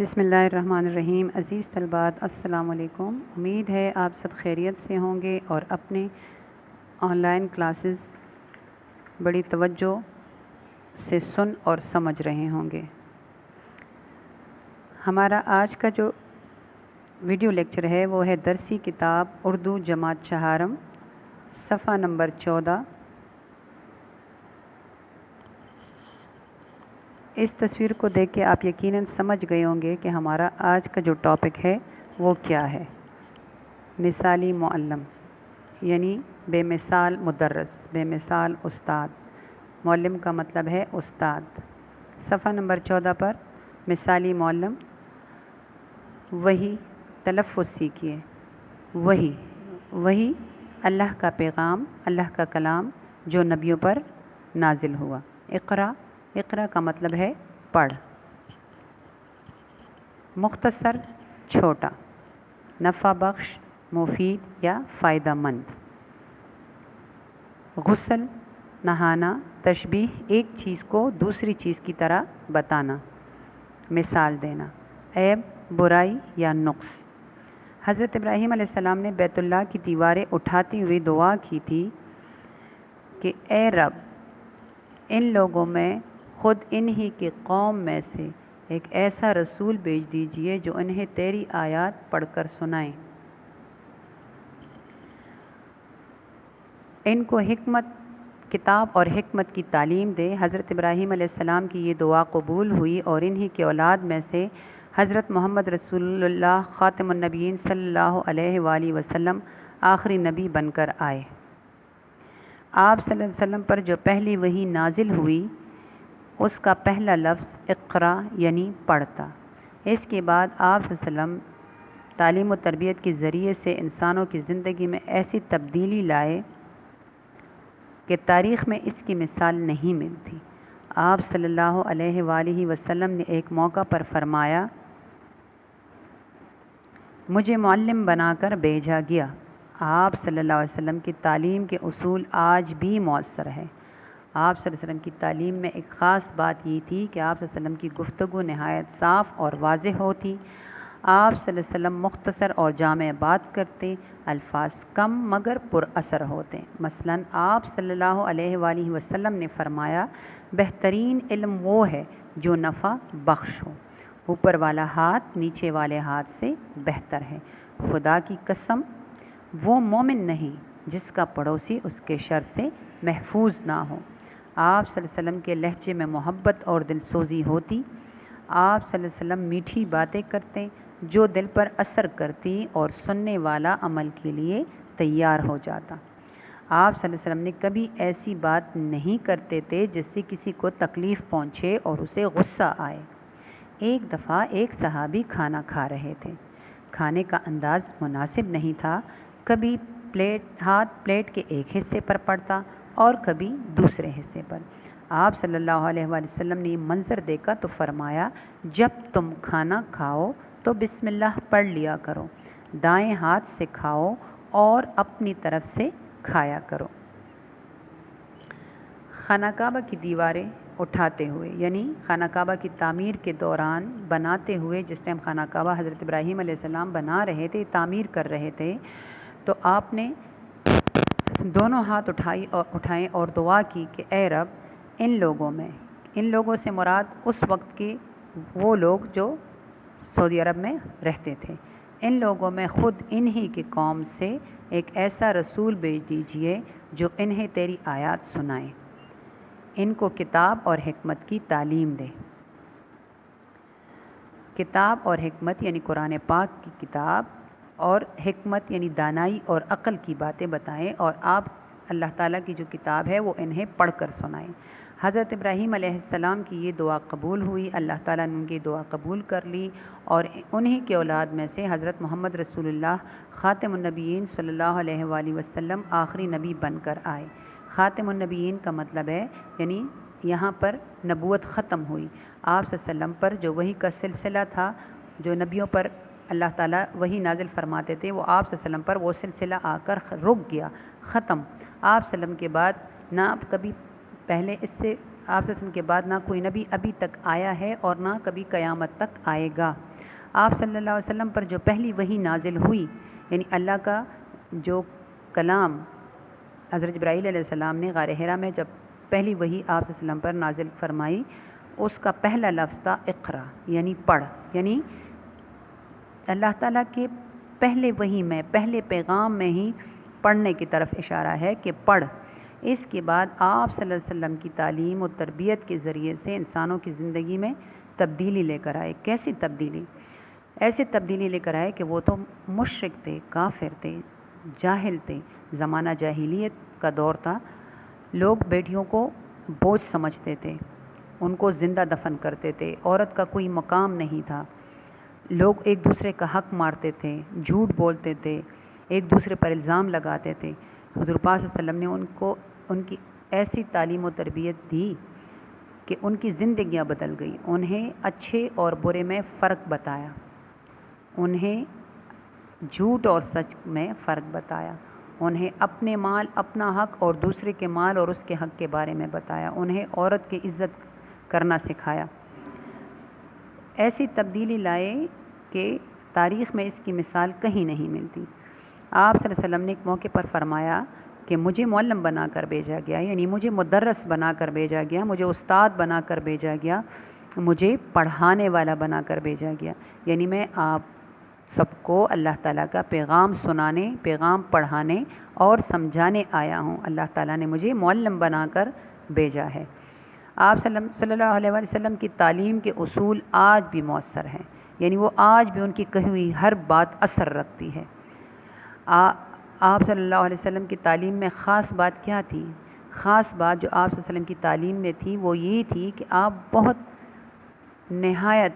بسم اللہ الرحمن الرحیم۔ عزیز طلبات السلام علیکم۔ امید ہے آپ سب خیریت سے ہوں گے اور اپنے آن لائن کلاسز بڑی توجہ سے سن اور سمجھ رہے ہوں گے۔ ہمارا آج کا جو ویڈیو لیکچر ہے وہ ہے درسی کتاب اردو جماعت چہارم، صفحہ نمبر 14۔ اس تصویر کو دیکھ کے آپ یقیناً سمجھ گئے ہوں گے کہ ہمارا آج کا جو ٹاپک ہے وہ کیا ہے۔ مثالی معلم یعنی بے مثال مدرس، بے مثال استاد۔ معلم کا مطلب ہے استاد۔ صفحہ نمبر 14 پر مثالی معلم۔ وحی تلفظ سیکھیے۔ وحی اللہ کا پیغام، اللہ کا کلام جو نبیوں پر نازل ہوا۔ اقرا کا مطلب ہے پڑھ۔ مختصر چھوٹا، نفع بخش، مفید یا فائدہ مند۔ غسل نہانا، تشبیہ ایک چیز کو دوسری چیز کی طرح بتانا، مثال دینا۔ عیب برائی یا نقص۔ حضرت ابراہیم علیہ السلام نے بیت اللہ کی دیواریں اٹھاتی ہوئی دعا کی تھی کہ اے رب، ان لوگوں میں خود انہی کی قوم میں سے ایک ایسا رسول بھیج دیجئے جو انہیں تیری آیات پڑھ کر سنائے، ان کو کتاب اور حکمت کی تعلیم دے۔ حضرت ابراہیم علیہ السلام کی یہ دعا قبول ہوئی اور انہی کی اولاد میں سے حضرت محمد رسول اللہ خاتم النبیین صلی اللہ علیہ وآلہ وسلم آخری نبی بن کر آئے۔ آپ صلی اللہ علیہ وسلم پر جو پہلی وحی نازل ہوئی اس کا پہلا لفظ اقرا یعنی پڑھتا۔ اس کے بعد آپ صلی اللہ علیہ وسلم تعلیم و تربیت کے ذریعے سے انسانوں کی زندگی میں ایسی تبدیلی لائے کہ تاریخ میں اس کی مثال نہیں ملتی۔ آپ صلی اللہ علیہ وآلہ وسلم نے ایک موقع پر فرمایا، مجھے معلم بنا کر بھیجا گیا۔ آپ صلی اللہ علیہ وسلم کی تعلیم کے اصول آج بھی مؤثر ہے۔ آپ صلی اللہ علیہ وسلم کی تعلیم میں ایک خاص بات یہ تھی کہ آپ صلی اللہ علیہ وسلم کی گفتگو نہایت صاف اور واضح ہوتی۔ آپ صلی اللہ علیہ وسلم مختصر اور جامع بات کرتے، الفاظ کم مگر پر اثر ہوتے۔ مثلاً آپ صلی اللہ علیہ وآلہ وسلم نے فرمایا، بہترین علم وہ ہے جو نفع بخش ہو، اوپر والا ہاتھ نیچے والے ہاتھ سے بہتر ہے۔ خدا کی قسم، وہ مومن نہیں جس کا پڑوسی اس کے شر سے محفوظ نہ ہو۔ آپ صلی اللہ علیہ وسلم کے لہجے میں محبت اور دلسوزی ہوتی۔ آپ صلی اللہ علیہ وسلم میٹھی باتیں کرتے جو دل پر اثر کرتی اور سننے والا عمل کے لیے تیار ہو جاتا۔ آپ صلی اللہ علیہ وسلم نے کبھی ایسی بات نہیں کرتے تھے جس سے کسی کو تکلیف پہنچے اور اسے غصہ آئے۔ ایک دفعہ ایک صحابی کھانا کھا رہے تھے۔ کھانے کا انداز مناسب نہیں تھا، کبھی ہاتھ پلیٹ کے ایک حصے پر پڑتا اور کبھی دوسرے حصے پر۔ آپ صلی اللہ علیہ وآلہ وسلم نے یہ منظر دیکھا تو فرمایا، جب تم کھانا کھاؤ تو بسم اللہ پڑھ لیا کرو، دائیں ہاتھ سے کھاؤ اور اپنی طرف سے کھایا کرو۔ خانہ کعبہ کی دیواریں اٹھاتے ہوئے یعنی خانہ کعبہ کی تعمیر کے دوران بناتے ہوئے، جس ٹائم خانہ کعبہ حضرت ابراہیم علیہ السلام بنا رہے تھے، تعمیر کر رہے تھے، تو آپ نے دونوں ہاتھ اٹھائے اور دعا کی کہ اے رب، ان لوگوں سے مراد اس وقت کے وہ لوگ جو سعودی عرب میں رہتے تھے، ان لوگوں میں خود انہی کی قوم سے ایک ایسا رسول بھیج دیجئے جو انہیں تیری آیات سنائے، ان کو کتاب اور حکمت کی تعلیم دے۔ کتاب اور حکمت یعنی قرآن پاک کی کتاب، اور حکمت یعنی دانائی اور عقل کی باتیں بتائیں، اور آپ اللہ تعالیٰ کی جو کتاب ہے وہ انہیں پڑھ کر سنائیں۔ حضرت ابراہیم علیہ السلام کی یہ دعا قبول ہوئی، اللہ تعالیٰ نے ان کی دعا قبول کر لی اور انہی کے اولاد میں سے حضرت محمد رسول اللہ خاتم النبیین صلی اللہ علیہ وآلہ وسلم آخری نبی بن کر آئے۔ خاتم النبیین کا مطلب ہے یعنی یہاں پر نبوت ختم ہوئی۔ آپ صلی اللہ علیہ وسلم پر جو وحی کا سلسلہ تھا، جو نبیوں پر اللہ تعالیٰ وحی نازل فرماتے تھے، وہ آپ صلی اللہ علیہ وسلم پر وہ سلسلہ آ کر رک گیا، ختم۔ آپ صلی اللہ علیہ وسلم کے بعد نہ کبھی پہلے اس سے آپ صلی اللہ علیہ وسلم کے بعد نہ کوئی نبی ابھی تک آیا ہے اور نہ کبھی قیامت تک آئے گا۔ آپ صلی اللہ علیہ وسلم پر جو پہلی وحی نازل ہوئی، یعنی اللہ کا جو کلام حضرت جبرائیل علیہ السلام نے غار حرا میں جب پہلی وحی آپ صلی اللہ علیہ وسلم پر نازل فرمائی، اس کا پہلا لفظ تھا اقرا، یعنی پڑھ، یعنی اللہ تعالیٰ کے پہلے وحی میں، پہلے پیغام میں ہی پڑھنے کی طرف اشارہ ہے کہ پڑھ۔ اس کے بعد آپ صلی اللہ علیہ وسلم کی تعلیم و تربیت کے ذریعے سے انسانوں کی زندگی میں تبدیلی لے کر آئے۔ کیسی تبدیلی؟ ایسے تبدیلی لے کر آئے کہ وہ تو مشرک تھے، کافر تھے، جاہل تھے، زمانہ جاہلیت کا دور تھا، لوگ بیٹیوں کو بوجھ سمجھتے تھے، ان کو زندہ دفن کرتے تھے، عورت کا کوئی مقام نہیں تھا، لوگ ایک دوسرے کا حق مارتے تھے، جھوٹ بولتے تھے، ایک دوسرے پر الزام لگاتے تھے۔ حضور پاک صلی اللہ علیہ وسلم نے ان کی ایسی تعلیم و تربیت دی کہ ان کی زندگیاں بدل گئی، انہیں اچھے اور برے میں فرق بتایا، انہیں جھوٹ اور سچ میں فرق بتایا، انہیں اپنے مال، اپنا حق اور دوسرے کے مال اور اس کے حق کے بارے میں بتایا، انہیں عورت کی عزت کرنا سکھایا۔ ایسی تبدیلی لائے کہ تاریخ میں اس کی مثال کہیں نہیں ملتی۔ آپ صلی اللہ علیہ وسلم نے ایک موقع پر فرمایا کہ مجھے معلم بنا کر بھیجا گیا، یعنی مجھے مدرس بنا کر بھیجا گیا، مجھے استاد بنا کر بھیجا گیا، مجھے پڑھانے والا بنا کر بھیجا گیا، یعنی میں آپ سب کو اللہ تعالیٰ کا پیغام سنانے، پیغام پڑھانے اور سمجھانے آیا ہوں۔ اللہ تعالیٰ نے مجھے معلم بنا کر بھیجا ہے۔ آپ صلی اللہ علیہ وسلم کی تعلیم کے اصول آج بھی مؤثر ہیں، یعنی وہ آج بھی ان کی کہی ہوئی ہر بات اثر رکھتی ہے۔ آپ صلی اللہ علیہ وسلم کی تعلیم میں خاص بات کیا تھی؟ خاص بات جو آپ صلی اللہ علیہ وسلم کی تعلیم میں تھی وہ یہ تھی کہ آپ بہت نہایت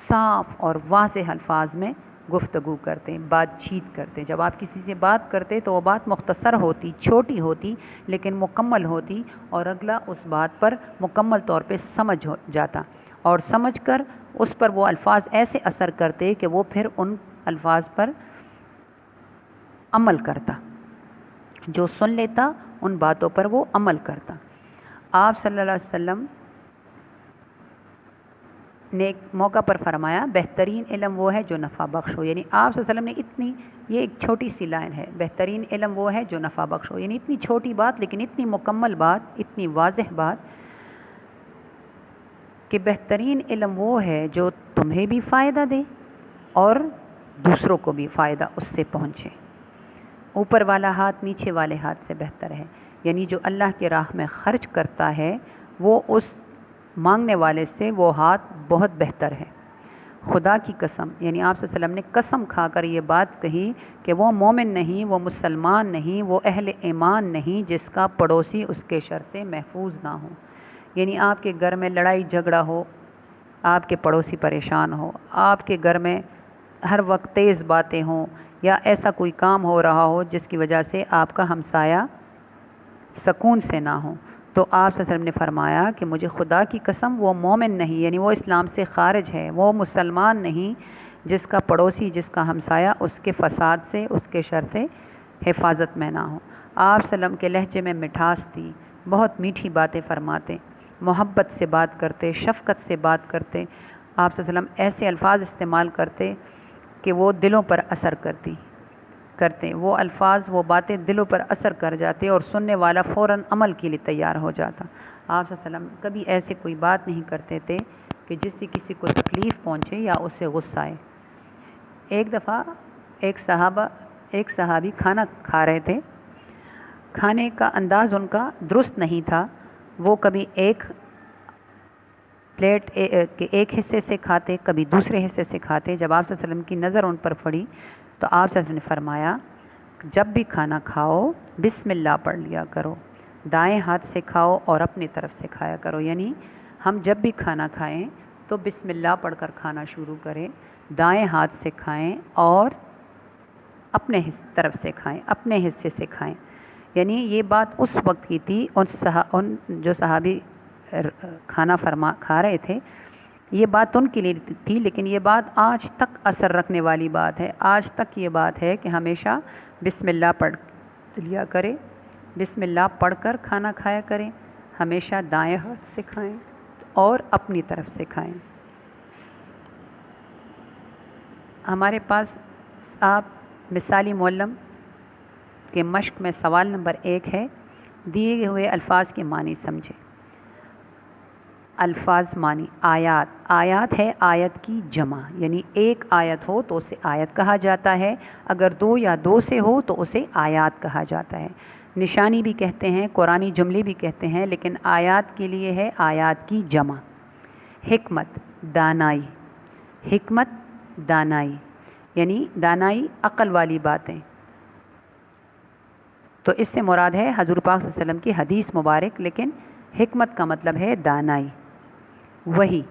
صاف اور واضح الفاظ میں گفتگو کرتے، بات چیت کرتے۔ جب آپ کسی سے بات کرتے تو وہ بات مختصر ہوتی، چھوٹی ہوتی، لیکن مکمل ہوتی، اور اگلا اس بات پر مکمل طور پہ سمجھ جاتا، اور سمجھ کر اس پر وہ الفاظ ایسے اثر کرتے کہ وہ پھر ان الفاظ پر عمل کرتا، جو سن لیتا ان باتوں پر وہ عمل کرتا۔ آپ صلی اللہ علیہ وسلم نے ایک موقع پر فرمایا بہترین علم وہ ہے جو نفع بخش ہو، یعنی آپ صلی اللہ علیہ وسلم نے یہ ایک چھوٹی سی لائن ہے، بہترین علم وہ ہے جو نفع بخش ہو، یعنی اتنی چھوٹی بات لیکن اتنی مکمل بات، اتنی واضح بات کہ بہترین علم وہ ہے جو تمہیں بھی فائدہ دے اور دوسروں کو بھی فائدہ اس سے پہنچے۔ اوپر والا ہاتھ نیچے والے ہاتھ سے بہتر ہے، یعنی جو اللہ کی راہ میں خرچ کرتا ہے وہ اس مانگنے والے سے وہ ہاتھ بہت بہتر ہے۔ خدا کی قسم، یعنی آپ صلی اللہ علیہ وسلم نے قسم کھا کر یہ بات کہی کہ وہ مومن نہیں، وہ مسلمان نہیں، وہ اہل ایمان نہیں جس کا پڑوسی اس کے شر سے محفوظ نہ ہو۔ یعنی آپ کے گھر میں لڑائی جھگڑا ہو، آپ کے پڑوسی پریشان ہو، آپ کے گھر میں ہر وقت تیز باتیں ہوں، یا ایسا کوئی کام ہو رہا ہو جس کی وجہ سے آپ کا ہمسایہ سکون سے نہ ہو، تو آپ صلی اللہ علیہ وسلم نے فرمایا کہ مجھے خدا کی قسم وہ مومن نہیں، یعنی وہ اسلام سے خارج ہے، وہ مسلمان نہیں جس کا پڑوسی، جس کا ہمسایہ اس کے فساد سے، اس کے شر سے حفاظت میں نہ ہو۔ آپ صلی اللہ علیہ وسلم کے لہجے میں مٹھاس تھی، بہت میٹھی باتیں فرماتے، محبت سے بات کرتے، شفقت سے بات کرتے۔ آپ صلی اللہ علیہ وسلم ایسے الفاظ استعمال کرتے کہ وہ دلوں پر اثر کرتے، وہ الفاظ، وہ باتیں دلوں پر اثر کر جاتے اور سننے والا فوراً عمل کے لیے تیار ہو جاتا۔ آپ صلی اللہ علیہ وسلم کبھی ایسے کوئی بات نہیں کرتے تھے کہ جس سے کسی کو تکلیف پہنچے یا اس سے غصہ آئے۔ ایک دفعہ ایک صحابی کھانا کھا رہے تھے، کھانے کا انداز ان کا درست نہیں تھا، وہ کبھی ایک پلیٹ کے ایک حصے سے کھاتے، کبھی دوسرے حصے سے کھاتے۔ جب آپ صلی اللہ علیہ وسلم کی نظر ان پر پڑی تو آپ صلی اللہ علیہ وسلم نے فرمایا جب بھی کھانا کھاؤ بسم اللہ پڑھ لیا کرو، دائیں ہاتھ سے کھاؤ اور اپنی طرف سے کھایا کرو، یعنی ہم جب بھی کھانا کھائیں تو بسم اللہ پڑھ کر کھانا شروع کریں، دائیں ہاتھ سے کھائیں اور اپنے طرف سے کھائیں، اپنے حصے سے کھائیں۔ یعنی یہ بات اس وقت کی تھی، ان جو صحابی کھانا کھا رہے تھے، یہ بات ان کے لیے تھی، لیکن یہ بات آج تک اثر رکھنے والی بات ہے۔ آج تک یہ بات ہے کہ ہمیشہ بسم اللہ پڑھ لیا کرے، بسم اللہ پڑھ کر کھانا کھایا کریں، ہمیشہ دائیں ہاتھ سے کھائیں اور اپنی طرف سے کھائیں۔ ہمارے پاس آپ مثالی معلم کے مشق میں سوال نمبر 1 ہے، دیے ہوئے الفاظ کے معنی سمجھیں۔ الفاظ معنی، آیات، آیات ہے آیت کی جمع، یعنی ایک آیت ہو تو اسے آیت کہا جاتا ہے، اگر 2 یا 2 سے ہو تو اسے آیات کہا جاتا ہے۔ نشانی بھی کہتے ہیں، قرآنی جملے بھی کہتے ہیں، لیکن آیات کے لیے ہے آیات کی جمع۔ حکمت، دانائی، حکمت دانائی، یعنی دانائی عقل والی باتیں، تو اس سے مراد ہے حضور پاک صلی اللہ علیہ وسلم کی حدیث مبارک، لیکن حکمت کا مطلب ہے دانائی۔ وحی،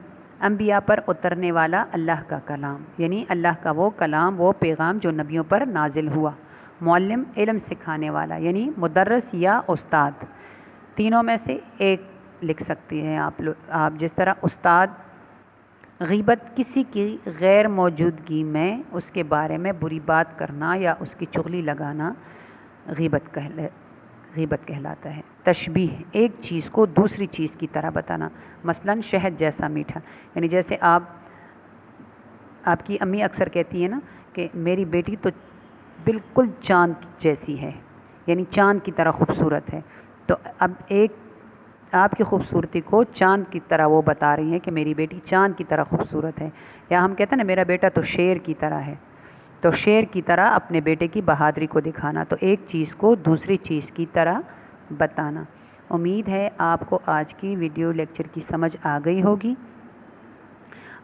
انبیاء پر اترنے والا اللہ کا کلام، یعنی اللہ کا وہ کلام، وہ پیغام جو نبیوں پر نازل ہوا۔ معلم، علم سکھانے والا، یعنی مدرس یا استاد، تینوں میں سے ایک لکھ سکتی ہیں آپ جس طرح استاد۔ غیبت، کسی کی غیر موجودگی میں اس کے بارے میں بری بات کرنا یا اس کی چغلی لگانا غیبت کہلاتا ہے۔ تشبیہ، ایک چیز کو دوسری چیز کی طرح بتانا، مثلا شہد جیسا میٹھا، یعنی جیسے آپ کی امی اکثر کہتی ہیں نا کہ میری بیٹی تو بالکل چاند جیسی ہے، یعنی چاند کی طرح خوبصورت ہے، تو اب ایک آپ کی خوبصورتی کو چاند کی طرح وہ بتا رہی ہیں کہ میری بیٹی چاند کی طرح خوبصورت ہے۔ یا ہم کہتے ہیں نا میرا بیٹا تو شیر کی طرح ہے، تو شیر کی طرح اپنے بیٹے کی بہادری کو دکھانا، تو ایک چیز کو دوسری چیز کی طرح بتانا۔ امید ہے آپ کو آج کی ویڈیو لیکچر کی سمجھ آ گئی ہوگی۔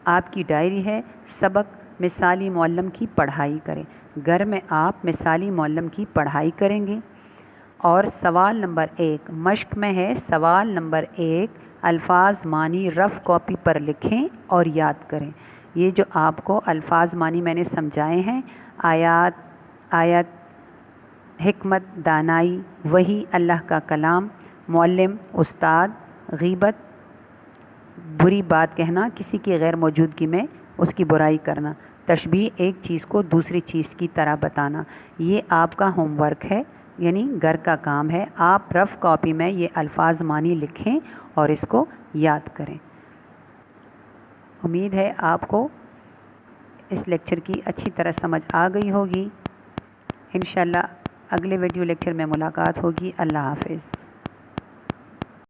آپ کی ڈائری ہے، سبق مثالی معلم کی پڑھائی کریں، گھر میں آپ مثالی معلم کی پڑھائی کریں گے۔ اور سوال نمبر 1 مشق میں ہے، سوال نمبر 1 الفاظ معنی رف کاپی پر لکھیں اور یاد کریں۔ یہ جو آپ کو الفاظ معنی میں نے سمجھائے ہیں، آیت، حکمت، دانائی، وحی اللہ کا کلام، معلم استاد، غیبت بری بات کہنا، کسی کی غیر موجودگی میں اس کی برائی کرنا، تشبیہ ایک چیز کو دوسری چیز کی طرح بتانا، یہ آپ کا ہوم ورک ہے، یعنی گھر کا کام ہے۔ آپ رف کاپی میں یہ الفاظ معنی لکھیں اور اس کو یاد کریں۔ امید ہے آپ کو اس لیکچر کی اچھی طرح سمجھ آ گئی ہوگی۔ انشاءاللہ اگلے ویڈیو لیکچر میں ملاقات ہوگی۔ اللہ حافظ۔